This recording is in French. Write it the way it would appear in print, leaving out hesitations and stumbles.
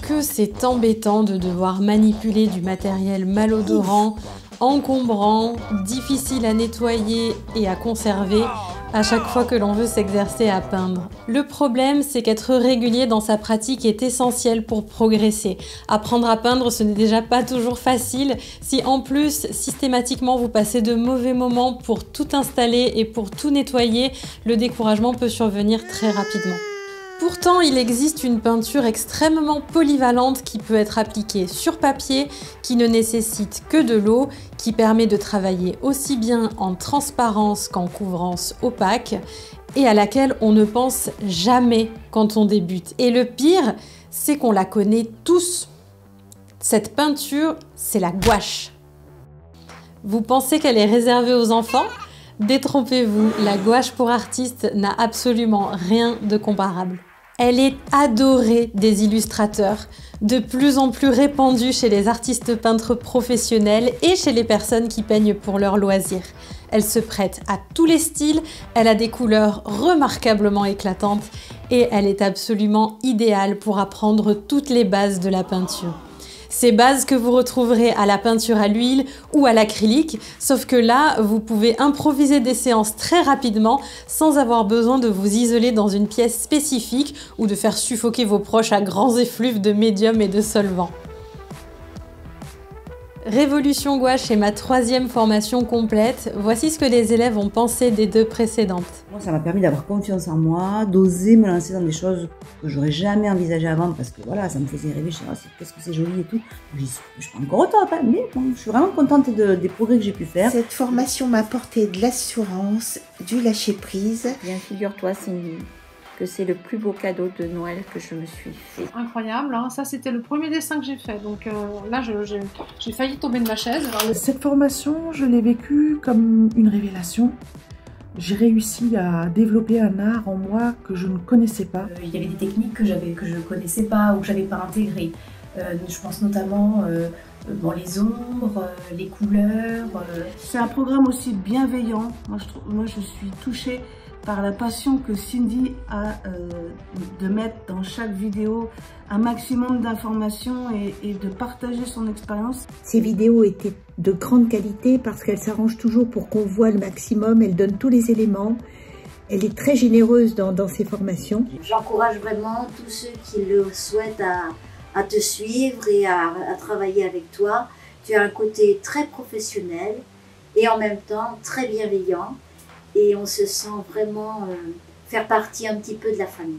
Que c'est embêtant de devoir manipuler du matériel malodorant, encombrant, difficile à nettoyer et à conserver à chaque fois que l'on veut s'exercer à peindre. Le problème, c'est qu'être régulier dans sa pratique est essentiel pour progresser. Apprendre à peindre, ce n'est déjà pas toujours facile. Si en plus, systématiquement, vous passez de mauvais moments pour tout installer et pour tout nettoyer, le découragement peut survenir très rapidement. Pourtant, il existe une peinture extrêmement polyvalente qui peut être appliquée sur papier, qui ne nécessite que de l'eau, qui permet de travailler aussi bien en transparence qu'en couvrance opaque et à laquelle on ne pense jamais quand on débute. Et le pire, c'est qu'on la connaît tous. Cette peinture, c'est la gouache. Vous pensez qu'elle est réservée aux enfants ? Détrompez-vous, la gouache pour artistes n'a absolument rien de comparable. Elle est adorée des illustrateurs, de plus en plus répandue chez les artistes peintres professionnels et chez les personnes qui peignent pour leur loisir. Elle se prête à tous les styles, elle a des couleurs remarquablement éclatantes et elle est absolument idéale pour apprendre toutes les bases de la peinture. Ces bases que vous retrouverez à la peinture à l'huile ou à l'acrylique, sauf que là, vous pouvez improviser des séances très rapidement sans avoir besoin de vous isoler dans une pièce spécifique ou de faire suffoquer vos proches à grands effluves de médium et de solvant. Révolution Gouache est ma 3e formation complète. Voici ce que les élèves ont pensé des 2 précédentes. Moi, ça m'a permis d'avoir confiance en moi, d'oser me lancer dans des choses que j'aurais jamais envisagées avant parce que voilà, ça me faisait rêver. Je sais qu'est-ce que c'est joli et tout. Je suis pas encore au top, hein, mais bon, je suis vraiment contente des progrès que j'ai pu faire. Cette formation m'a apporté de l'assurance, du lâcher prise. Bien, figure-toi, Cindy, que c'est le plus beau cadeau de Noël que je me suis fait. Incroyable, hein. Ça c'était le premier dessin que j'ai fait, donc là j'ai failli tomber de ma chaise. Cette formation, je l'ai vécue comme une révélation. J'ai réussi à développer un art en moi que je ne connaissais pas. Il y avait des techniques que je ne connaissais pas ou que je n'avais pas intégrées. Je pense notamment les ombres, les couleurs. C'est un programme aussi bienveillant. Moi je suis touchée par la passion que Cindy a de mettre dans chaque vidéo un maximum d'informations et de partager son expérience. Ces vidéos étaient de grande qualité parce qu'elle s'arrange toujours pour qu'on voit le maximum, elle donne tous les éléments, elle est très généreuse dans ses formations. J'encourage vraiment tous ceux qui le souhaitent à te suivre et à travailler avec toi. Tu as un côté très professionnel et en même temps très bienveillant. Et on se sent vraiment faire partie un petit peu de la famille.